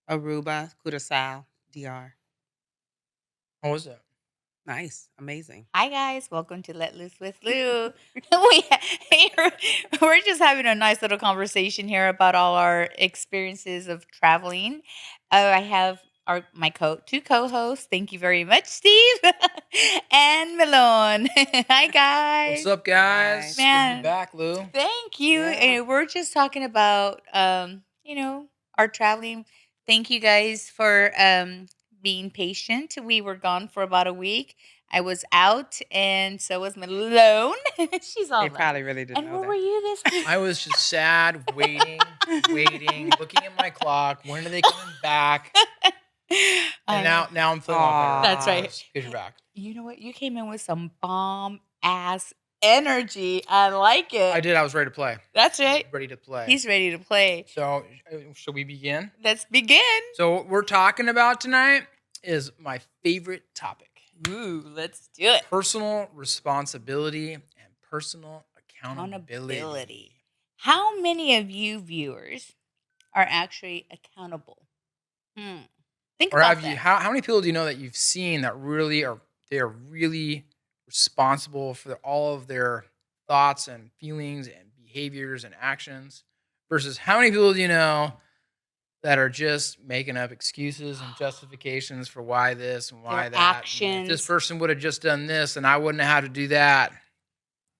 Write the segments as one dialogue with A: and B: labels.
A: Aruba, Curaçao, DR.
B: How was it?
A: Nice, amazing.
C: Hi guys, welcome to Let Loose with Lou. We're we're just having a nice little conversation here about all our experiences of traveling. I have two co-hosts. Thank you very much, Steve and Malone. Hi
B: What's
C: guys,
B: up,
A: Hi.
B: guys? Good to be
C: man.
B: back, Lou.
C: Thank you.
A: Yeah.
C: And we're just talking about our traveling. Thank you guys for being patient. We were gone for about a week. I was out and so was Malone. She's all
A: They
C: like,
A: probably really didn't
C: and
A: know
C: where were
A: that.
C: you this week?
B: I was just sad, waiting, looking at my clock. When are they coming back?
C: I
B: And
C: know.
B: now I'm feeling a lot better.
C: That's right.
B: Because you're back.
C: You know what? You came in with some bomb ass energy. I like it.
B: I did. I was ready to play.
C: That's right.
B: Ready to play.
C: He's ready to play.
B: So, shall we begin?
C: Let's begin.
B: So, what we're talking about tonight is my favorite topic:
C: Ooh, let's do it.
B: personal responsibility and personal accountability.
C: How many of you viewers are actually accountable? Think
B: Or
C: about
B: have
C: that.
B: you? How many people do you know that you've seen that really are really responsible for all of their thoughts and feelings and behaviors and actions? Versus how many people do you know that are just making up excuses and justifications for why this and why
C: Their
B: that? And
C: actions.
B: if this person would have just done this, and I wouldn't have had to do that.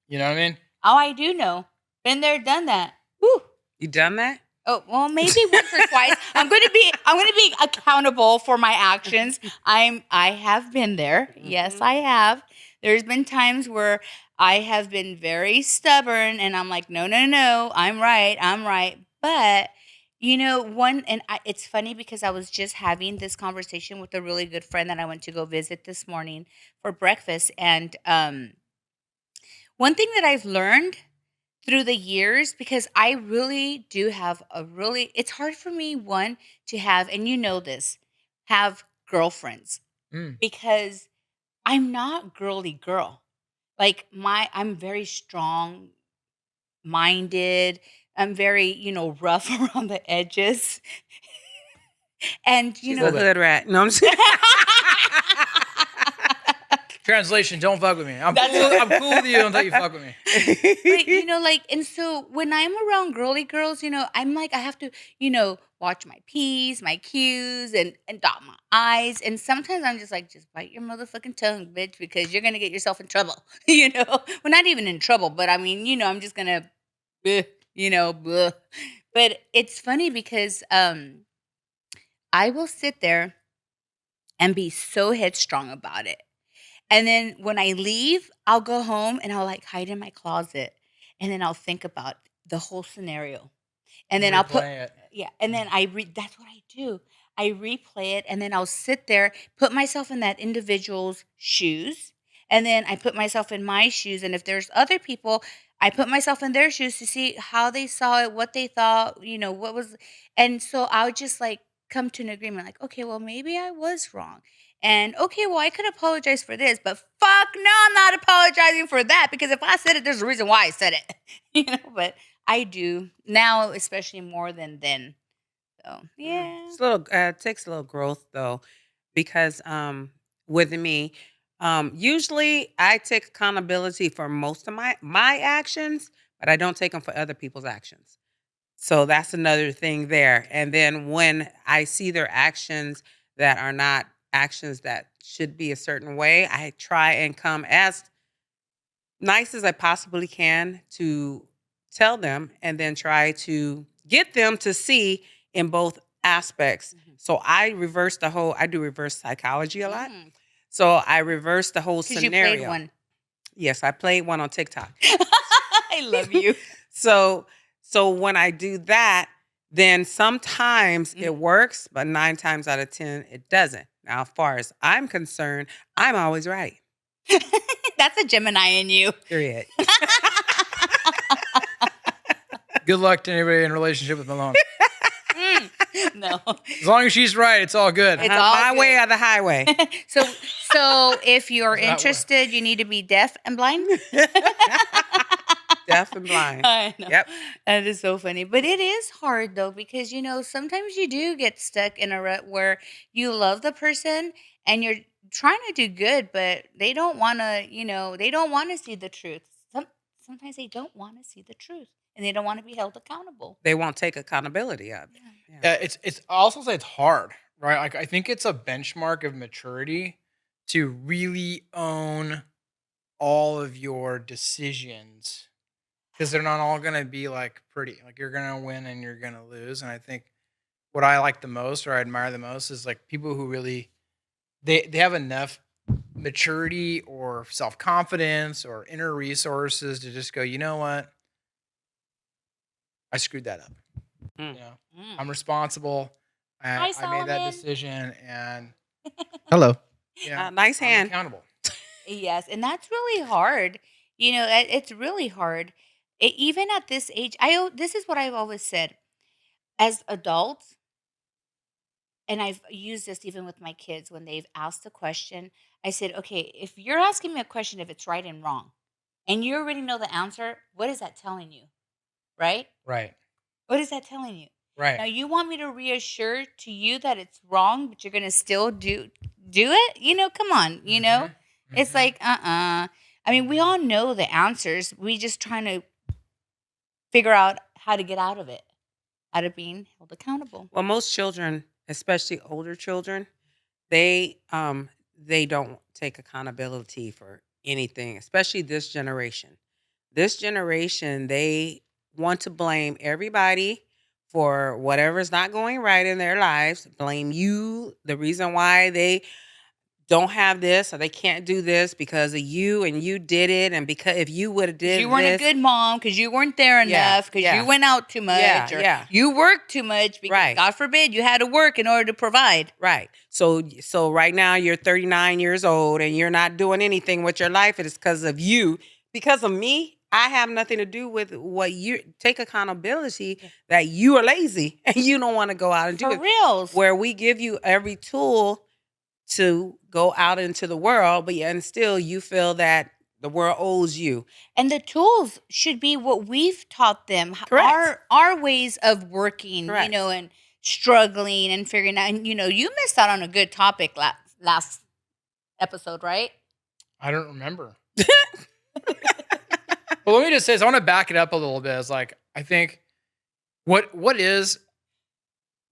B: You know what I mean?
C: Oh, I do know. Been there, done that. Woo.
A: You done that?
C: Oh, well, maybe once or twice. I'm gonna be accountable for my actions. I have been there. Yes,
A: Mhm.
C: I have. There's been times where I have been very stubborn and I'm like, no, no, no, I'm right. But it's funny because I was just having this conversation with a really good friend that I went to go visit this morning for breakfast. And one thing that I've learned through the years, because I really do have it's hard for me, one, to have, and you know this, have girlfriends
B: Mm.
C: because I'm not girly girl. Like I'm very strong minded. I'm very, rough around the edges. And
A: She's a
B: bit.
A: hood rat. No, I'm saying.
B: Translation: don't fuck with me. I'm
C: That's
B: cool.
C: it.
B: I'm cool with you until you fuck with me.
C: But and so when I'm around girly girls, I'm like, I have to, watch my P's, my Q's, and dot my I's. And sometimes I'm just like, just bite your motherfucking tongue, bitch, because you're gonna get yourself in trouble. Well, not even in trouble, but I mean, I'm just gonna, bleh. But it's funny because I will sit there and be so headstrong about it. And then when I leave, I'll go home and I'll like hide in my closet. And then I'll think about the whole scenario. And then I'll put,
B: Replay it.
C: yeah. And then that's what I do. I replay it and then I'll sit there, put myself in that individual's shoes. And then I put myself in my shoes. And if there's other people, I put myself in their shoes to see how they saw it, what they thought, what was. And so I'll just like come to an agreement like, okay, well, maybe I was wrong. And okay, well, I could apologize for this, but fuck no, I'm not apologizing for that because if I said it, there's a reason why I said it. But I do now, especially more than then. So yeah.
A: It's a little. It takes a little growth though, because with me, usually I take accountability for most of my actions, but I don't take them for other people's actions. So that's another thing there. And then when I see their actions that are not actions that should be a certain way, I try and come as nice as I possibly can to tell them and then try to get them to see in both aspects. So I do reverse psychology a lot. So I reverse the whole
C: Because you
A: scenario.
C: played one.
A: Yes, I played one on TikTok.
C: I love you.
A: So when I do that, then sometimes it works, but 9 times out of 10 it doesn't. Now, as far as I'm concerned, I'm always right.
C: That's a Gemini in you.
A: Period.
B: Good luck to anybody in a relationship with Malone.
C: No.
B: As long as she's right, it's all good.
C: It's all
A: my
C: good.
A: way or the highway.
C: So if you're
B: How's that work?
C: interested, you need to be deaf and blind.
A: Deaf and blind.
C: I know.
A: Yep.
C: That is so funny. But it is hard though, because sometimes you do get stuck in a rut where you love the person and you're trying to do good, but they don't want to, they don't want to see the truth. Sometimes they don't want to see the truth and they don't want to be held accountable.
A: They won't take accountability of it.
C: Yeah.
A: Yeah.
B: Yeah, it's I also say it's hard, right? Like I think it's a benchmark of maturity to really own all of your decisions because they're not all gonna be like pretty. Like you're gonna win and you're gonna lose. And I think what I like the most or I admire the most is like people who really they have enough maturity or self confidence or inner resources to just go, you know what, I screwed that up.
A: Mm.
B: You know,
C: Mm.
B: I'm responsible.
C: Hi,
B: I made
C: Solomon.
B: that decision, and hello. Yeah,
A: Nice
B: I'm
A: hand.
B: accountable.
C: Yes, and that's really hard. It's really hard. Even at this age, this is what I've always said. As adults, and I've used this even with my kids when they've asked a question, I said, "Okay, if you're asking me a question if it's right and wrong, and you already know the answer, what is that telling you? Right?
B: Right,
C: What is that telling you?
B: right.
C: Now you want me to reassure to you that it's wrong, but you're going to still do it? Come on,
B: Mhm,
C: It's
B: mhm,
C: like, I mean, we
B: mhm.
C: all know the answers. We just trying to figure out how to get out of being held accountable.
A: Well, most children, especially older children, they don't take accountability for anything, especially this generation. This generation, they want to blame everybody for whatever's not going right in their lives, blame you, the reason why they don't have this or they can't do this because of you and you did it and because if you would have
C: 'Cause you
A: did
C: weren't a
A: this.
C: good mom, because you weren't there
A: Yeah,
C: enough, because you
A: yeah,
C: went out too much, or
A: yeah.
C: you worked too much because,
A: Right.
C: God forbid, you had to work in order to provide.
A: Right. So right now you're 39 years old and you're not doing anything with your life. It is because of you. Because of me, I have nothing to do with what you take accountability
C: Yeah.
A: that you are lazy and you don't want to go out and do
C: For
A: it.
C: reals.
A: Where we give you every tool to go out into the world, but yet and still you feel that the world owes you.
C: And the tools should be what we've taught them,
A: Correct.
C: our ways of working,
A: Correct.
C: and struggling and figuring out. And you missed out on a good topic last episode, right?
B: I don't remember. Well, let me just say, I want to back it up a little bit. It's like I think what is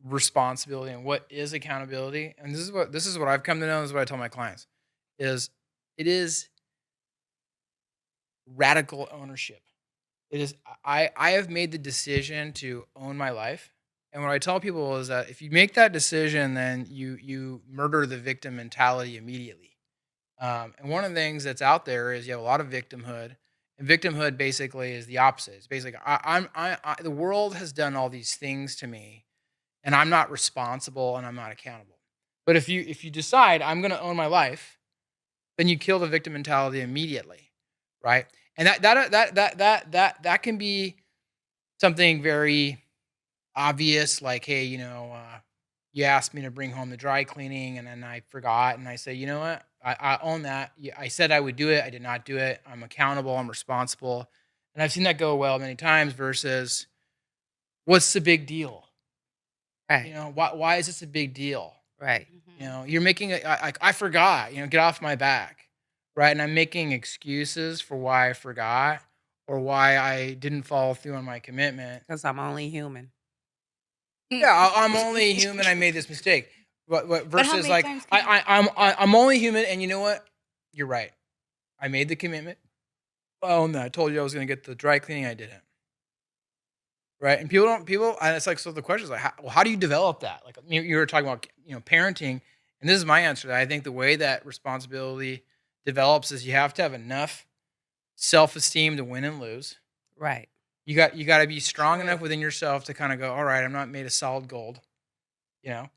B: responsibility and what is accountability, and this is what I've come to know. This is what I tell my clients: is it is radical ownership. It is I have made the decision to own my life. And what I tell people is that if you make that decision, then you murder the victim mentality immediately. And one of the things that's out there is you have a lot of victimhood, and victimhood basically is the opposite. It's basically the world has done all these things to me, and I'm not responsible and I'm not accountable. But if you decide I'm going to own my life, then you kill the victim mentality immediately, right? And that can be something very obvious, like, hey, you asked me to bring home the dry cleaning, and then I forgot, and I say, you know what, I own that. I said I would do it, I did not do it. I'm accountable, I'm responsible, and I've seen that go well many times. Versus, what's the big deal?
A: Right.
B: Why is this a big deal?
A: Right.
C: Mhm.
B: You're making it. I forgot. Get off my back, right? And I'm making excuses for why I forgot or why I didn't follow through on my commitment.
A: Because I'm only human.
B: Yeah, I'm only human. I made this mistake. But
C: But how
B: versus
C: many
B: like
C: times can you?
B: I'm only human, and you know what? You're right. I made the commitment. Oh no, I told you I was going to get the dry cleaning. I didn't. Right, and and it's like, so the question is like, how do you develop that? Like you were talking about, parenting, and this is my answer. That I think the way that responsibility develops is you have to have enough self esteem to win and lose.
A: Right.
B: You got to be strong
A: True.
B: enough within yourself to kind of go, all right, I'm not made of solid gold, you know,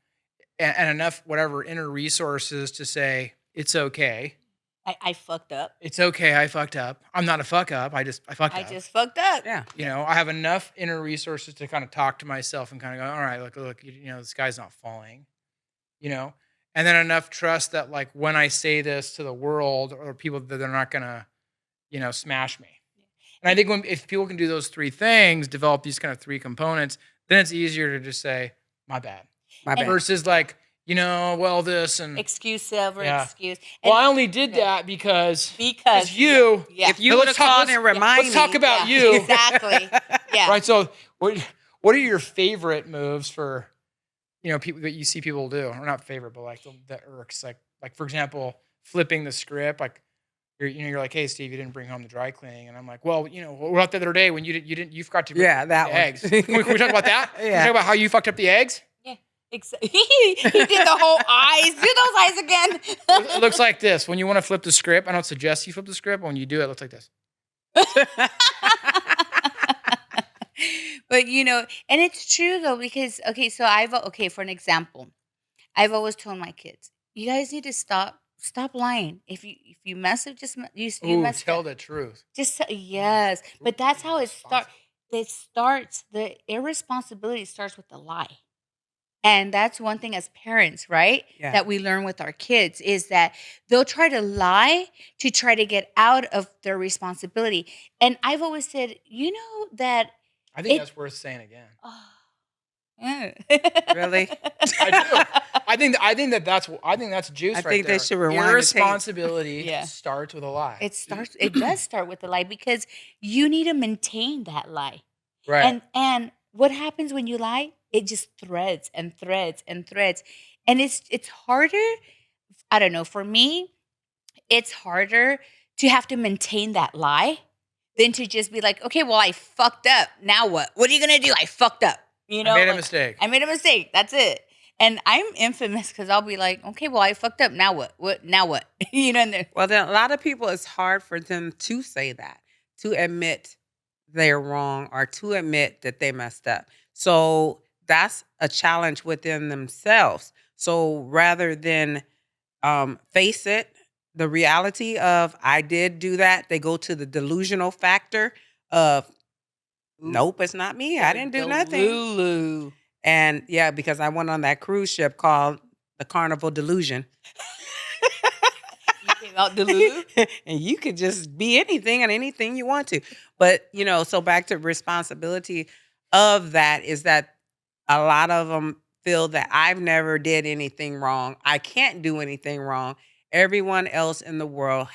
B: and enough whatever inner resources to say it's okay.
C: I fucked up.
B: It's okay. I fucked up. I'm not a fuck up. I fucked
C: I
B: up.
C: just fucked up.
A: Yeah.
B: I have enough inner resources to kind of talk to myself and kind of go, all right, look, this guy's not falling, and then enough trust that like when I say this to the world or people that they're not gonna, smash me. And I think if people can do those three things, develop these kind of three components, then it's easier to just say, my bad.
A: My
C: And-
A: bad.
B: Versus like, well, this and
C: Excuse over
B: Yeah.
C: excuse.
B: well,
C: And
B: I only did
C: Yeah.
B: that because
C: because
B: you.
C: Yeah.
A: If you
B: Now
A: would
B: let's
A: have
B: talk-
A: called and remind
B: let's talk
A: me.
B: about
C: Yeah,
B: you.
C: exactly. Yeah.
B: Right. So what are your favorite moves for, people that you see people do, or not favorite, but like that irks, like for example, flipping the script, like you're like, hey Steve, you didn't bring home the dry cleaning, and I'm like, well, what about the other day when you forgot to bring
A: Yeah,
B: the
A: that one.
B: eggs? Can we talk about that? Can we
A: Yeah.
B: talk about how you fucked up the eggs?
C: He did the whole eyes. Do those eyes again.
B: It looks like this. When you want to flip the script, I don't suggest you flip the script, but when you do it, it looks like this.
C: But and it's true though, because for an example, I've always told my kids, you guys need to stop lying. If you mess up, you
B: Ooh,
C: mess
B: tell
C: up.
B: the truth.
C: Yes, but that's how it starts.
B: Responsible.
C: The irresponsibility starts with the lie. And that's one thing as parents, right?
A: Yeah.
C: That we learn with our kids is that they'll try to lie to try to get out of their responsibility. And I've always said, that.
B: I think
C: It-
B: that's worth saying again.
A: Really?
B: I do. I think that's juice.
A: I
B: right
A: think they
B: there.
A: should rewind the tape.
B: Irresponsibility
C: Yeah.
B: starts with a lie.
C: It does start with the lie because you need to maintain that lie.
B: right.
C: And what happens when you lie? It just threads and threads and threads. And it's harder. I don't know. For me, it's harder to have to maintain that lie than to just be like, okay, well, I fucked up. Now what? What are you gonna do? I fucked up.
B: I made a
C: like,
B: mistake.
C: I made a mistake. That's it. And I'm infamous because I'll be like, okay, well, I fucked up. Now what? What? Now what? And they're,
A: Well, then a lot of people, it's hard for them to say that, to admit they're wrong or to admit that they messed up. So that's a challenge within themselves. So rather than face it, the reality of I did do that, they go to the delusional factor of nope, it's not me. I didn't do nothing.
C: Lulu.
A: And yeah, because I went on that cruise ship called the Carnival Delusion.
C: You came out Lulu.
A: And you could just be anything and anything you want to. But, so back to responsibility of that is that a lot of them feel that I've never did anything wrong. I can't do anything wrong. Everyone else in the world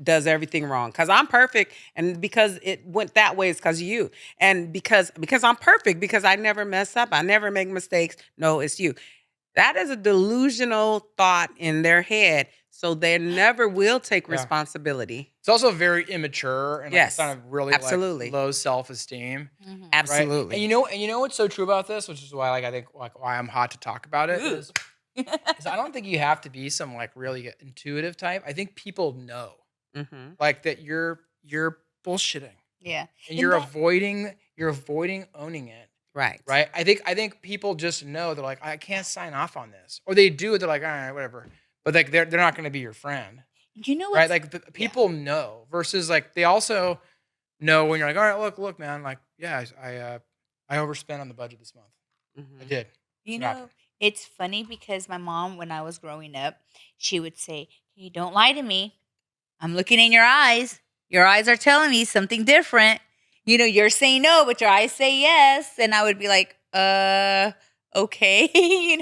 A: does everything wrong because I'm perfect, and because it went that way, it's because of you, and because I'm perfect, because I never mess up, I never make mistakes. No, it's you. That is a delusional thought in their head, so they never will take
B: Yeah.
A: responsibility.
B: It's also very immature and
A: Yes,
B: kind of really
A: absolutely.
B: like low self-esteem.
C: Mhm.
B: Right?
A: Absolutely.
B: And you know what's so true about this, which is why I think why I'm hot to talk about it, is I don't think you have to be some like really intuitive type. I think people know
A: Mhm.
B: like that you're bullshitting
C: Yeah.
B: and
C: And
B: you're
C: that-
B: avoiding owning it.
A: Right.
B: Right. I think people just know they're like, I can't sign off on this, or they do. They're like, all right, whatever. But like they're not going to be your friend,
C: You know
B: right?
C: what's
B: Like people know. Versus like they also know when you're like, all right, look, man, like yeah, I overspent on the budget this month. I
A: Mhm.
B: did.
C: You
B: Stop
C: know,
B: it.
C: it's funny because my mom, when I was growing up, she would say, hey, don't lie to me. I'm looking in your eyes. Your eyes are telling me something different. You're saying no, but your eyes say yes. And I would be like, okay.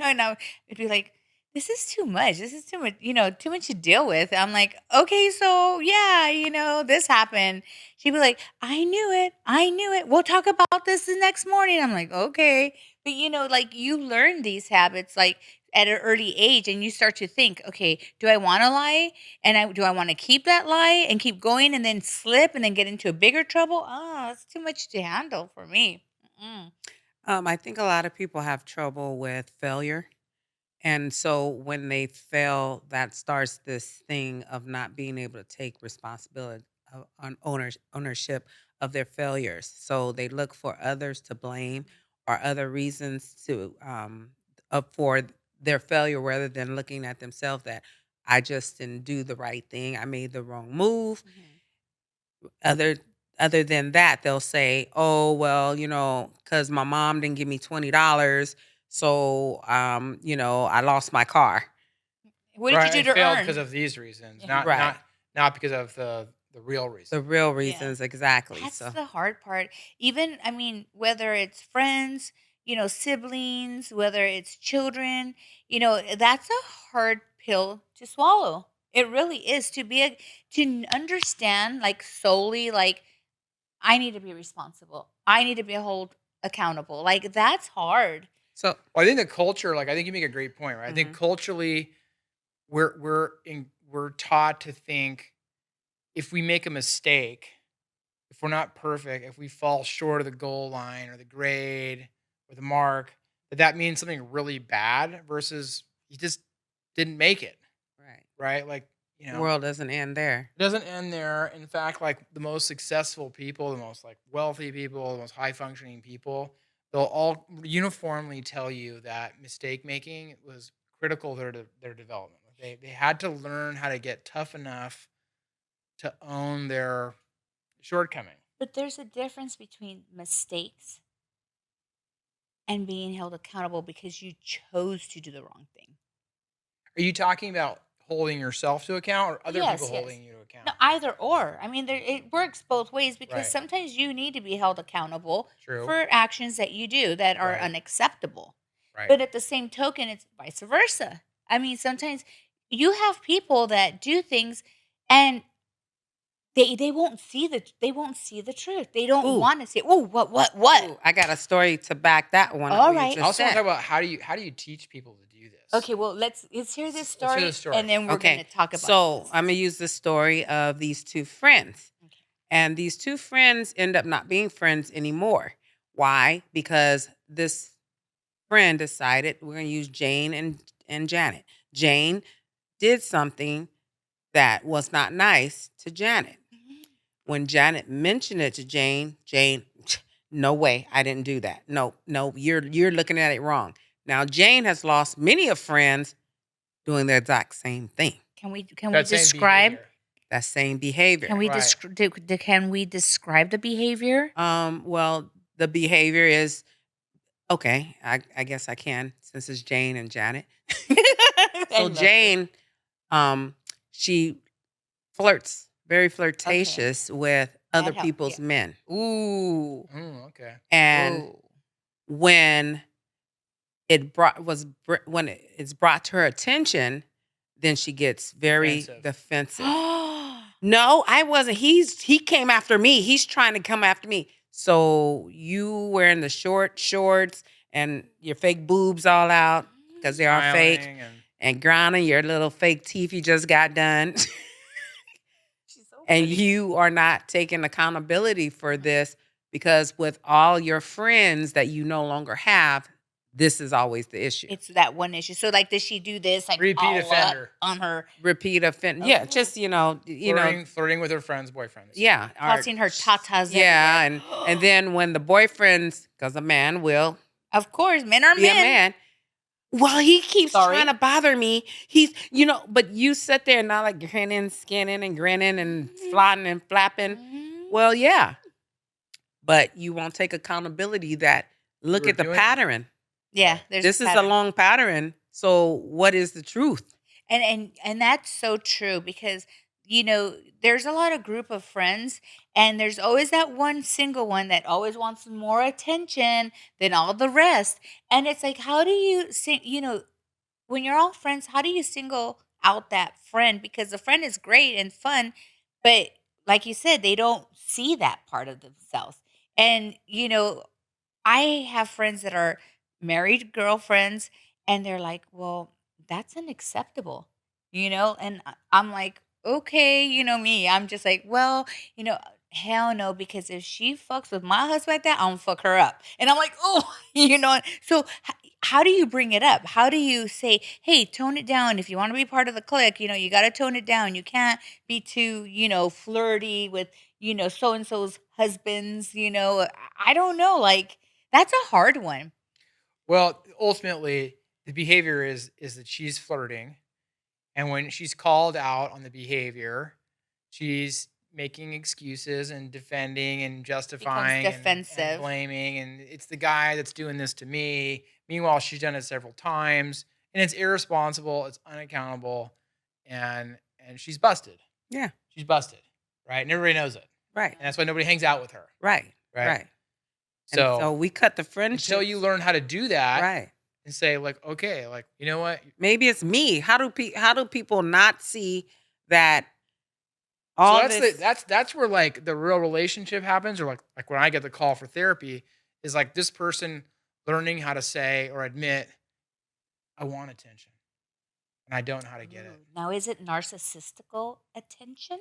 C: And I would be like, this is too much. This is too much, too much to deal with. I'm like, okay, so yeah, this happened. She'd be like, I knew it. I knew it. We'll talk about this the next morning. I'm like, okay. But like you learn these habits like at an early age and you start to think, okay, do I want to lie? And do I want to keep that lie and keep going and then slip and then get into a bigger trouble? Oh, it's too much to handle for me. Mm-mm.
A: I think a lot of people have trouble with failure. And so when they fail, that starts this thing of not being able to take responsibility on ownership of their failures. So they look for others to blame or other reasons for their failure rather than looking at themselves that I just didn't do the right thing. I made the wrong move. Other other than that, they'll say, "Oh, well, because my mom didn't give me $20, so I lost my car."
C: What did you do to
B: failed
C: earn?
B: because of these reasons,
C: Yeah.
A: Right.
B: not because of the the real reason.
A: The real
C: Yeah.
A: reasons, exactly.
C: That's
A: So
C: the hard part. Even, I mean, whether it's friends, siblings, whether it's children, that's a hard pill to swallow. It really is to understand, like, solely, like, I need to be responsible. I need to be held accountable. Like, that's hard.
A: so
B: Well, I think the culture, like I think you make a great point, right? I think
A: mhm.
B: culturally we're taught to think if we make a mistake, if we're not perfect, if we fall short of the goal line or the grade or the mark, that means something really bad versus you just didn't make it,
A: Right.
B: right? Like,
A: The world doesn't end there.
B: it doesn't end there. In fact, like the most successful people, the most like wealthy people, the most high functioning people, they'll all uniformly tell you that mistake making was critical to their development. They had to learn how to get tough enough to own their shortcoming.
C: But there's a difference between mistakes and being held accountable because you chose to do the wrong thing.
B: Are you talking about holding yourself to account or other
C: Yes,
B: people
C: yes.
B: holding you to account?
C: No, either or. I mean, it works both ways because
B: Right.
C: sometimes you need to be held accountable
B: True.
C: for actions that you do that are
B: Right.
C: unacceptable.
B: Right.
C: But at the same token, it's vice versa. I mean, sometimes you have people that do things and they won't see the truth. They don't
A: Ooh.
C: want to see it. Oh, what?
A: Ooh, I got a story to back that one up
C: All
A: what you
C: right.
B: I
A: just
B: also want to
A: said.
B: talk about how do you teach people to do this?
C: Okay, well, let's hear this
B: Let's
C: story,
B: hear the story.
C: and then we're
A: Okay.
C: going to talk about
A: So
C: this.
A: I'm gonna use the story of these two friends.
C: Okay.
A: And these two friends end up not being friends anymore. Why? Because this friend decided we're going to use Jane and Janet. Jane did something that was not nice to Janet.
C: Mhm.
A: When Janet mentioned it to Jane, Jane, no way, I didn't do that. No, no, you're looking at it wrong. Now Jane has lost many of friends doing the exact same thing,
C: Can we
B: That same
C: describe
B: behavior.
A: that same behavior.
C: can we
B: Right.
C: can we describe the behavior?
A: Well, the behavior is okay. I guess I can since it's Jane and Janet.
C: I
A: So
C: love her.
A: Jane, she flirts, very flirtatious with other
C: help,
A: people's
C: yeah.
A: men.
C: Ooh.
B: Okay.
A: And
C: Ooh.
A: when when it's brought to her attention, then she gets very
B: Defensive.
A: defensive. No, I wasn't. He came after me. He's trying to come after me. So you wearing the shorts and your fake boobs all out because they are fake,
B: Smiling
A: and grinding your little fake teeth you just got done.
C: She's so
A: And
C: funny.
A: you are not taking accountability for this because with all your friends that you no longer have, this is always the issue.
C: It's that one issue. So, like, does she do this, like,
B: Repeat
C: all up
B: offender.
C: on her,
A: Repeat offense. Yeah,
C: Oh.
A: just
B: flirting with her friends, boyfriends.
A: yeah,
C: tossing her tatas
A: yeah,
C: everywhere?
A: and then when the boyfriends, because a man will
C: Of course, men are
A: be a
C: men.
A: man. Well, he keeps
C: Sorry.
A: trying to bother me. But you sit there and not like grinning, skinning, and grinning and flaunting and flapping.
C: Mhm.
A: Well, yeah, but you won't take accountability that look
B: were
A: at the
B: doing-
A: pattern.
C: Yeah, there's
A: This is a
C: pattern.
A: long pattern. So what is the truth?
C: And that's so true because there's a lot of group of friends and there's always that one single one that always wants more attention than all the rest. And it's like, how do you when you're all friends, how do you single out that friend? Because the friend is great and fun, but like you said, they don't see that part of themselves. And I have friends that are married girlfriends, and they're like, "Well, that's unacceptable," And I'm like, "Okay, me." I'm just like, "Well, hell no," because if she fucks with my husband like that, I'm gonna fuck her up. And I'm like, "Oh," So how do you bring it up? How do you say, "Hey, tone it down. If you want to be part of the clique, you got to tone it down. You can't be too, flirty with, so and so's husbands." I don't know, like. That's a hard one.
B: Well, ultimately, the behavior is that she's flirting, and when she's called out on the behavior, she's making excuses and defending and justifying and
C: defensive.
B: blaming, and it's the guy that's doing this to me. Meanwhile, she's done it several times, and it's irresponsible, it's unaccountable, and she's busted.
A: Yeah.
B: She's busted. right? And everybody knows it.
A: Right.
B: And that's why nobody hangs out with her,
A: Right.
B: right?
A: Right. And
B: So
A: so we cut the
B: until you
A: friendship.
B: learn how to do that
A: Right.
B: and say, like, okay, like, you know what?
A: Maybe it's me. How do people not see that
B: So
A: all
B: that's
A: this
B: that's where like the real relationship happens, or like when I get the call for therapy, is like this person learning how to say or admit, I want attention and I don't know how to get it.
C: Ooh, now, is it narcissistical attention?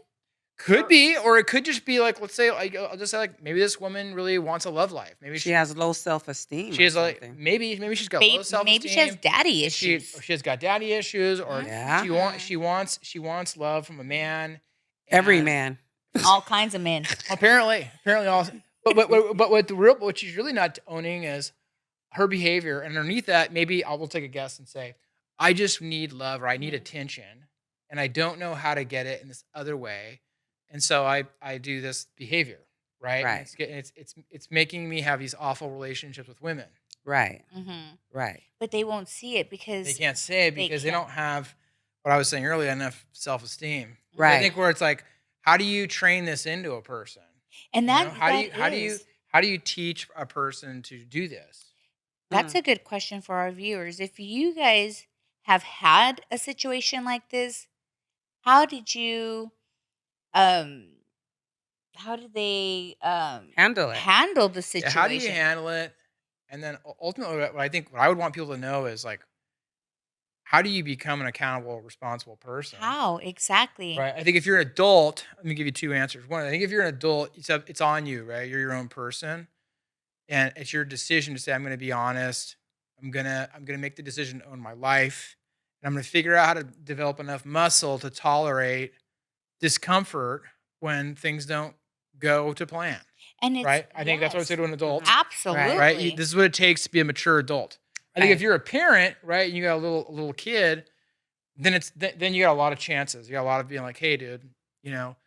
B: Could be, or it could just be like, let's say, like, I'll just say, like, maybe this woman really wants a love life. Maybe
A: she has low self-esteem
B: she
A: or
B: has like
A: something.
B: maybe she's got low self
C: Maybe she has
B: esteem.
C: daddy
B: She
C: issues.
B: or she has got daddy issues, or
A: Yeah.
B: she wants love from a man.
A: Every
B: and
A: man.
C: All kinds of men.
B: apparently also, but what she's really not owning is her behavior. And underneath that, maybe I will take a guess and say, I just need love, or I need attention, and I don't know how to get it in this other way, and so I do this behavior, right? And
A: Right.
B: it's making me have these awful relationships with women.
A: Right.
C: Hmm.
A: Right.
C: But they won't see it
B: They
C: because
B: can't say it
C: They
B: because they
C: can't.
B: don't have what I was saying earlier, enough self esteem. I
A: Right.
B: think where it's like, how do you train this into a person?
C: and
B: You know,
C: that
B: how do you teach a person to do this?
C: that's
A: Mm.
C: a good question for our viewers. If you guys have had a situation like this, how did you um how did they
A: Handle it.
C: handle the
B: Yeah, how do you
C: situation?
B: handle it? And then ultimately, what I would want people to know is like, how do you become an accountable, responsible person?
C: How exactly?
B: Right. I think if you're an adult, let me give you two answers. One, I think if you're an adult, it's on you, right? You're your own person, and it's your decision to say, I'm going to be honest. I'm gonna make the decision to own my life, and I'm going to figure out how to develop enough muscle to tolerate discomfort when things don't go to plan.
C: And it's
B: Right. I think that's what I say
C: yes,
B: to an adult.
C: absolutely.
B: Right. This is what it takes to be a mature adult. I think if
A: Right.
B: you're a parent, right, and you got a little kid, then then you got a lot of chances. You got a lot of being like, hey, dude, you know,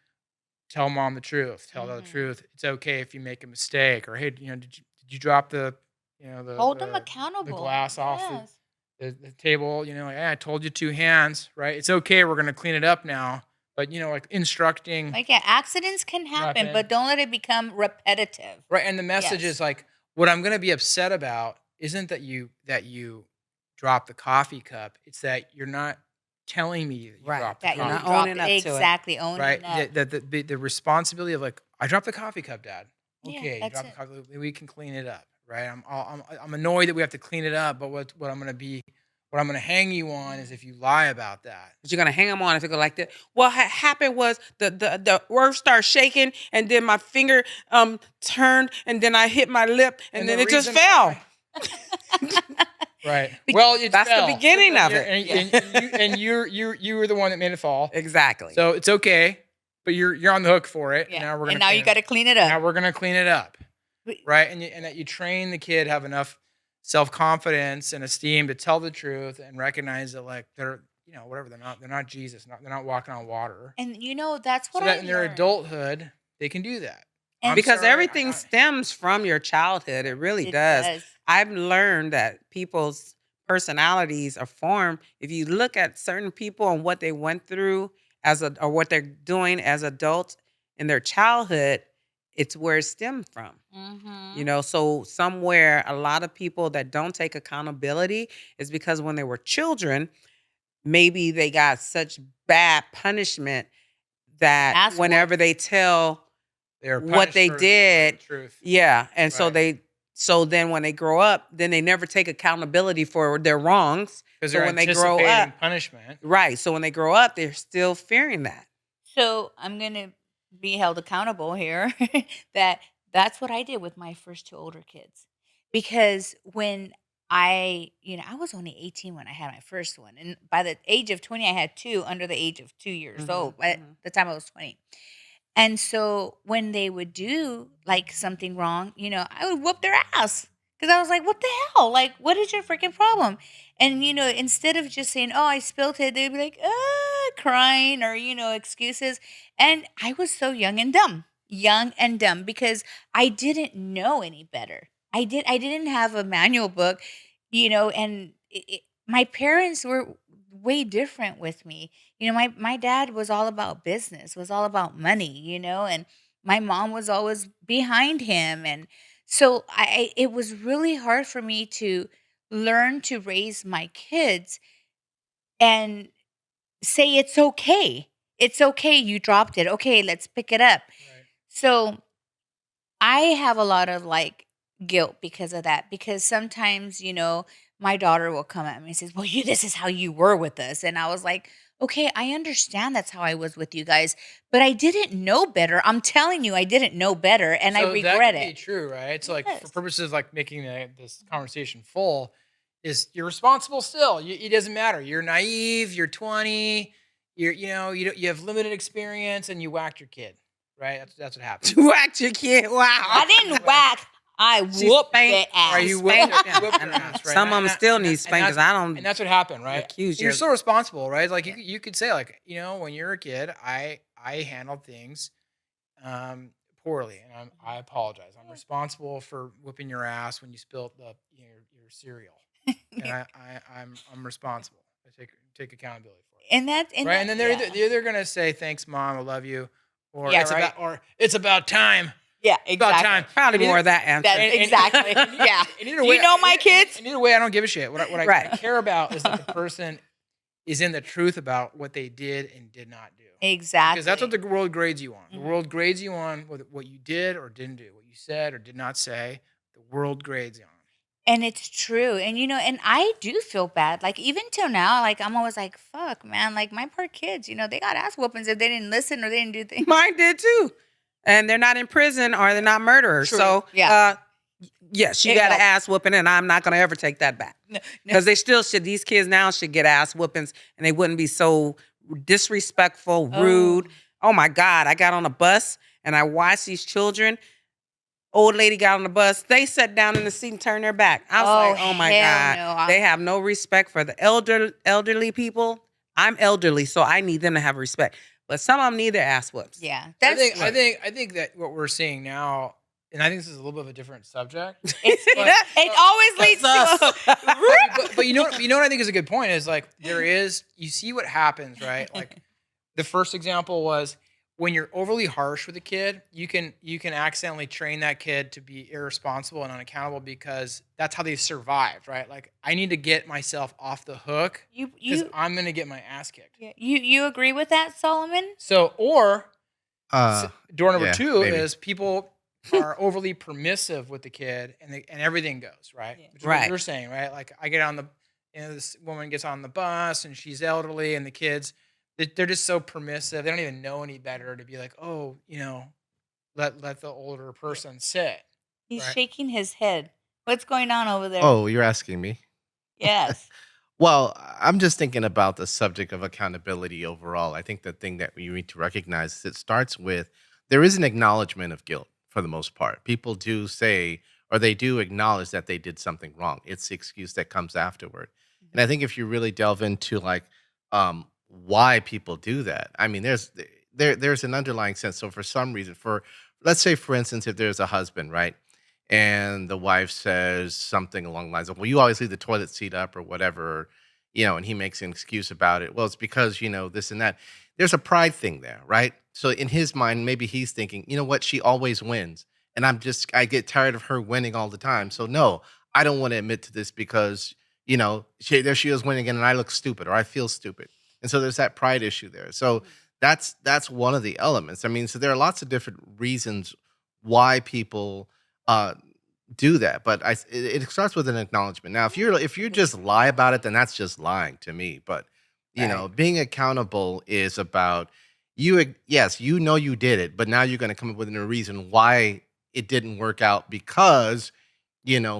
B: tell mom the truth. Tell her the
C: Mhm.
B: truth. It's okay if you make a mistake, or hey, you know, did you drop the
C: Hold them
B: the
C: accountable.
B: glass off
C: Yes.
B: the table? You know, like, hey, I told you two hands, right? It's okay. We're gonna clean it up now. But you know, like instructing,
C: Like, yeah, accidents can happen,
B: happen.
C: but don't let it become repetitive.
B: right? And the message
C: Yes.
B: is like, what I'm gonna be upset about isn't that you drop the coffee cup. It's that you're not telling me that you
A: Right.
B: dropped the
C: That
A: You're
C: you
B: coffee
A: not
B: cup.
C: dropped
A: owning
C: it.
A: up to it.
C: Exactly. Owning
B: Right?
C: up.
B: The responsibility of like, I dropped the coffee cup, Dad.
C: Yeah,
B: Okay, you
C: that's
B: dropped the
C: it.
B: coffee cup. We can clean it up, right? I'm annoyed that we have to clean it up, but what I'm gonna hang you on is if you lie about that.
A: But you're gonna hang them on if it go like that. What happened was the earth started shaking, and then my finger turned, and then I hit my lip, and then
B: the
A: it just
B: reason
A: fell.
B: why- Right. Well, it
A: That's the
B: fell.
A: beginning of
B: You're-
A: it.
B: And you were the one that made it fall.
A: Exactly.
B: So it's okay, but you're on the hook for it.
C: Yeah.
B: Now we're
C: And
B: gonna
C: now you
B: clean
C: got
B: it.
C: to clean it
B: Now
C: up.
B: we're gonna clean it up,
C: But-
B: right? And that you train the kid have enough self confidence and esteem to tell the truth and recognize that like they're whatever they're not Jesus, they're not walking on water.
C: And that's what
B: So
C: I
B: that in their
C: learned.
B: adulthood they can do that.
C: And
B: I'm
A: because
B: sorry,
A: everything stems from your childhood. It really
C: It
A: does.
C: does.
A: I've learned that people's personalities are formed if you look at certain people and what they went through or what they're doing as adults in their childhood. It's where it stemmed from.
C: Mhm.
A: So somewhere a lot of people that don't take accountability is because when they were children, maybe they got such bad punishment that
C: That's what-
A: whenever they tell
B: they're
A: what
B: punished
A: they
B: for the
A: did,
B: truth.
A: yeah, and so
B: Right.
A: so then when they grow up, then they never take accountability for their wrongs.
B: Because
A: So
B: they're
A: when they grow
B: anticipating
A: up,
B: punishment.
A: right? So when they grow up, they're still fearing that.
C: So I'm gonna be held accountable here. That's what I did with my first two older kids, because when I was only 18 when I had my first one, and by the age of 20, I had two under the age of 2 years
A: Mhm,
C: old. At
A: mhm.
C: the time, I was 20. And so when they would do like something wrong, I would whoop their ass because I was like, "What the hell? Like, what is your freaking problem?" And instead of just saying, "Oh, I spilled it," they'd be like, crying or excuses. And I was so young and dumb because I didn't know any better. I didn't have a manual book, and my parents way different with me. My dad was all about business, was all about money, and my mom was always behind him, and so it was really hard for me to learn to raise my kids and say it's okay. It's okay you dropped it. Okay, let's pick it up.
B: Right.
C: So I have a lot of like guilt because of that. Because sometimes, my daughter will come at me and says, "Well, this is how you were with us." And I was like, "Okay, I understand that's how I was with you guys, but I didn't know better. I'm telling you, I didn't know better, and I
B: So that
C: regret
B: could be
C: it."
B: true, right? So, like, for
C: Yes.
B: purposes of like making this conversation full, is you're responsible still. It doesn't matter. You're naive. You're 20. You have limited experience, and you whacked your kid, right? That's what happened.
A: You whacked your kid. Wow.
C: I didn't whack. I
A: She
C: whooped
A: spanked-
C: the ass.
B: Right, you
A: Spanked
B: whipped,
A: them.
B: whipped your
A: And
B: ass, right?
A: some of them still
B: And
A: need
B: that-
A: spanked
B: and
A: 'cause I don't
B: And that's what happened, right?
A: accuse
B: You're
A: you.
B: still responsible, right? Like
A: Yeah.
B: you could say, like, when you're a kid, I handled things poorly, and I apologize. I'm responsible for whipping your ass when you spilled your cereal, and I'm responsible. I take accountability for it,
C: and that's
B: right? And then they're
C: yeah.
B: either gonna say thanks, mom, I love you, or
C: Yeah,
B: it's
C: right.
B: it's about time.
C: Yeah,
B: About
C: exactly.
B: time.
A: Probably
B: And
A: more
B: either-
A: of that answer.
C: That's exactly. Yeah.
B: And either
C: Do
B: way,
C: you know my kids?
B: And either way, I don't give a shit. What I
A: Right.
B: care about is that the person is in the truth about what they did and did not do.
C: Exactly.
B: Because that's what the world grades you on. The
C: Mhm.
B: world grades you on what you did or didn't do, what you said or did not say. The world grades you on.
C: And it's true. And and I do feel bad. Like even till now, like I'm always like, fuck, man, like my poor kids, they got ass whoopings if they didn't listen or they didn't do things.
A: Mine did too. And they're not in prison or they're not murderers.
C: True.
A: So,
C: Yeah.
A: yes, you
C: It
A: got an
C: helps.
A: ass whooping, and I'm not going to ever take that back.
C: No,
A: Because they still should, these kids now should get ass whoopings and they wouldn't be so disrespectful, rude. Oh my God. I got on a bus and I watched these children. Old lady got on the bus. They sat down in the seat and turned their back. I was like, oh my
C: hell
A: God.
C: no.
A: They have no respect for the elderly people. I'm elderly, so I need them to have respect. But some of them need their ass whoops.
C: Yeah.
B: I
C: That's
B: think that what we're seeing now, and I think this is a little bit of a different subject.
C: it always leads to
B: But you know what I think is a good point is like you see what happens, right? Like the first example was when you're overly harsh with a kid, you can accidentally train that kid to be irresponsible and unaccountable because that's how they've survived, right? Like I need to get myself off the hook because
C: you
B: I'm gonna get my ass kicked.
C: you agree with that, Solomon?
B: So door number
D: yeah,
B: two
D: maybe.
B: is people are overly permissive with the kid and everything goes, right?
C: Yeah.
B: Which is what
A: Right.
B: you're saying, right? Like I get on this woman gets on the bus and she's elderly and the kids, they're just so permissive. They don't even know any better to be like, oh, let the older person sit.
C: He's
B: Right.
C: shaking his head. What's going on over there?
D: Oh, you're asking me?
C: Yes.
D: Well, I'm just thinking about the subject of accountability overall. I think the thing that we need to recognize is it starts with there is an acknowledgement of guilt for the most part. People do say or they do acknowledge that they did something wrong. It's the excuse that comes afterward. And I think if you really delve into like why people do that, I mean, there's an underlying sense. So for some reason, let's say for instance, if there's a husband, right? And the wife says something along the lines of, well, you always leave the toilet seat up or whatever, and he makes an excuse about it. Well, it's because, this and that. There's a pride thing there, right? So in his mind, maybe he's thinking, you know what? She always wins. And I get tired of her winning all the time. So no, I don't want to admit to this because, there she is winning again and I look stupid or I feel stupid. And so there's that pride issue there. So that's one of the elements. I mean, so there are lots of different reasons why people do that, but it starts with an acknowledgement. Now, if you just lie about it, then that's just lying to me. But
A: Right.
D: being accountable is about you. Yes, you did it, but now you're going to come up with a reason why it didn't work out because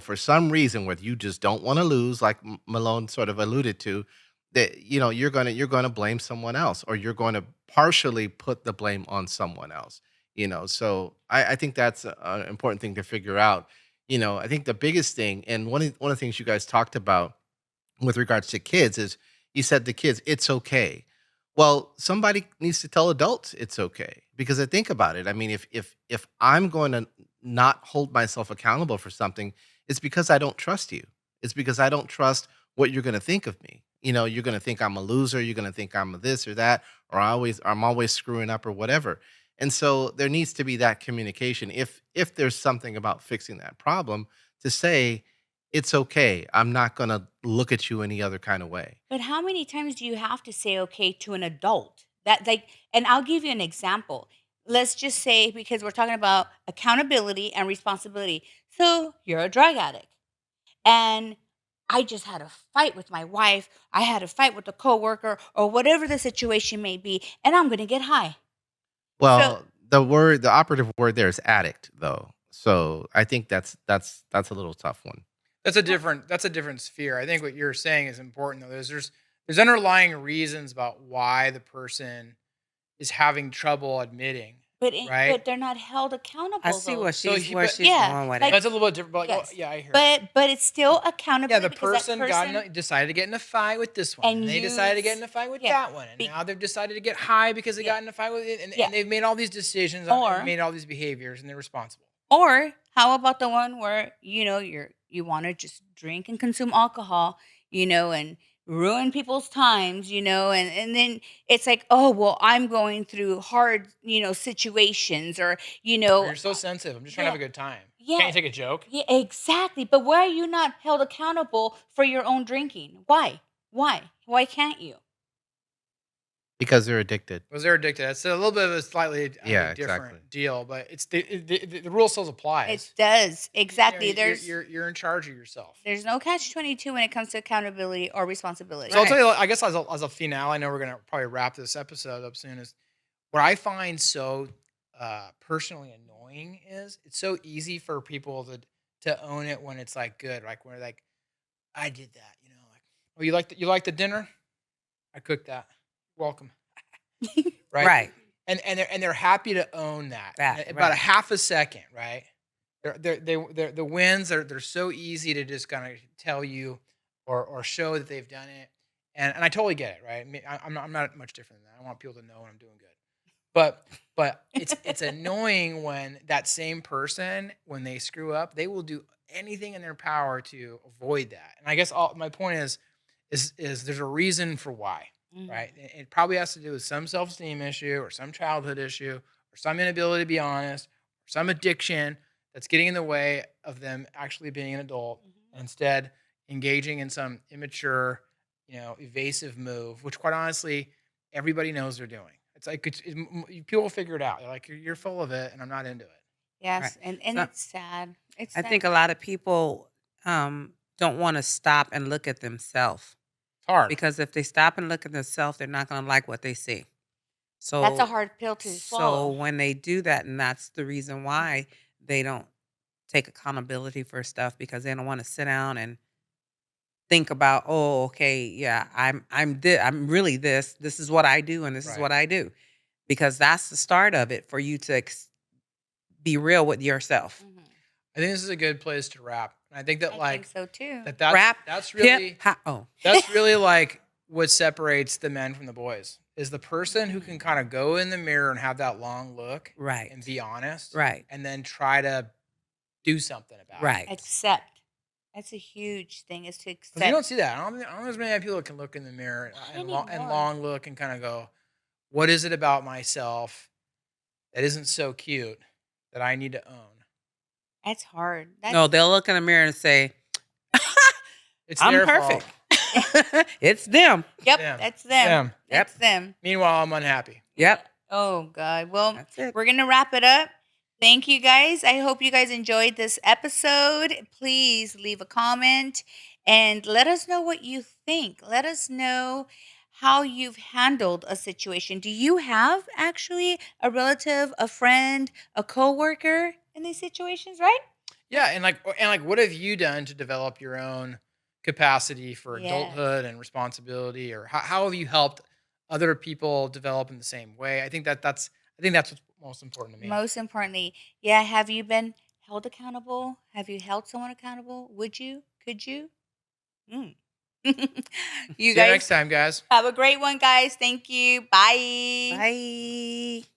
D: for some reason, whether you just don't want to lose, like Malone sort of alluded to, that you're gonna blame someone else, or you're going to partially put the blame on someone else. So I think that's an important thing to figure out. I think the biggest thing, and one of the things you guys talked about with regards to kids is you said to kids, it's okay. Well, somebody needs to tell adults it's okay because I think about it. I mean, if I'm going to not hold myself accountable for something, it's because I don't trust you. It's because I don't trust what you're going to think of me. you're going to think I'm a loser. You're going to think I'm a this or that, or I'm always screwing up or whatever. And so there needs to be that communication. If there's something about fixing that problem, to say it's okay. I'm not going to look at you any other kind of way.
C: But how many times do you have to say okay to an adult? That like, and I'll give you an example. Let's just say because we're talking about accountability and responsibility. So you're a drug addict, and I just had a fight with my wife. I had a fight with a coworker, or whatever the situation may be, and I'm going to get high. So
D: Well, the operative word there is addict, though. So I think that's a little tough one.
B: That's a different sphere. I think what you're saying is important though. There's underlying reasons about why the person is having trouble admitting, right?
C: but they're not held
A: I
C: accountable
A: see
C: though.
A: where
B: So
A: she's
B: he-
A: where
B: but-
A: she's
C: Yeah,
A: going with
C: like-
A: it.
B: That's a little bit different. But
C: Yes.
B: yeah, I hear. it.
C: But it's still
B: Yeah,
C: accountability.
B: the
C: because that
B: person decided to get in a fight with this one,
C: And
B: and they decided to get
C: use-
B: in a fight with
C: yeah,
B: that one, and
C: be-
B: now they've decided to get high because they
C: Yeah.
B: got in a fight with it, and,
C: Yeah.
B: and they've made all these decisions,
C: Or-
B: and made all these behaviors, and they're responsible.
C: Or how about the one where you want to just drink and consume alcohol, and ruin people's times, and then it's like, oh well, I'm going through hard, situations, or
B: You're so sensitive. I'm just trying to have a good time.
C: Yeah.
B: Can't you take a joke?
C: yeah, exactly. But why are you not held accountable for your own drinking? Why? Why can't you?
D: Because they're addicted.
B: Because they're addicted. It's a little bit of a slightly
D: Yeah,
B: different
D: exactly.
B: deal, but it's the rule still applies.
C: It does exactly.
B: You're in charge of yourself.
C: There's no catch-22 when it comes to accountability or responsibility.
B: So I'll tell you, I guess as a finale, I know we're gonna probably wrap this episode up soon. Is what I find so personally annoying is it's so easy for people to own it when it's like good, like when they're like, I did that, like, oh, you like the dinner? I cooked that. Welcome.
A: Right.
B: And they're happy to own that.
A: That,
B: About a
A: right.
B: half a second, right? They're the wins they're so easy to just kind of tell you or show that they've done it, and I totally get it, right? I mean, I'm not much different than that. I want people to know when I'm doing good, but it's annoying when that same person, when they screw up, they will do anything in their power to avoid that. And I guess my point is there's a reason for why.
C: Mhm.
B: Right. It probably has to do with some self-esteem issue or some childhood issue or some inability to be honest or some addiction that's getting in the way of them actually being an adult and instead engaging in some immature, evasive move, which quite honestly, everybody knows they're doing. It's like people will figure it out. They're like, you're full of it and I'm not into it.
C: Yes,
A: Right.
C: and
A: So-
C: it's sad. It's
A: I
C: sad.
A: think a lot of people don't want to stop and look at themselves,
B: It's hard.
A: because if they stop and look at themselves, they're not going to like what they see. So
C: That's a hard pill to
A: So
C: swallow.
A: when they do that, and that's the reason why they don't take accountability for stuff, because they don't want to sit down and think about, oh, okay, yeah, I'm really this. This is what I do, and this is
B: Right.
A: what I do, because that's the start of it for you to be real with yourself.
C: Mhm.
B: I think this is a good place to wrap. And I think that
C: I think so too.
B: that's
A: Rap,
B: that's really that's really like what separates the men from the boys is the person who can kind of go in the mirror and have that long look
A: right,
B: and be honest
A: right,
B: and then try to do something about it.
A: right.
C: Accept. That's a huge thing, is to
B: 'Cause
C: accept.
B: you don't see that. I don't think there's many people that can look in the mirror
C: Not
B: and
C: anymore.
B: long look and kind of go, what is it about myself that isn't so cute that I need to own?
C: That's hard. That's,
A: No, they'll look in the mirror and say,
B: It's
A: I'm
B: their
A: perfect.
B: fault.
A: It's them.
C: Yep,
B: Them.
C: that's them.
B: Them.
C: That's them.
B: Meanwhile, I'm unhappy.
A: Yep.
C: Oh God. Well,
A: That's it.
C: we're gonna wrap it up. Thank you guys. I hope you guys enjoyed this episode. Please leave a comment and let us know what you think. Let us know how you've handled a situation. Do you have actually a relative, a friend, a coworker in these situations, right?
B: Yeah, and like what have you done to develop your own capacity for
C: Yeah.
B: adulthood and responsibility, or how have you helped other people develop in the same way? I think that's what's most important to me.
C: Most importantly, yeah, have you been held accountable? Have you held someone accountable? Would you? Could you? Mm. You
B: See you
C: guys
B: next time, guys.
C: have a great one, guys. Thank you. Bye.
A: Bye.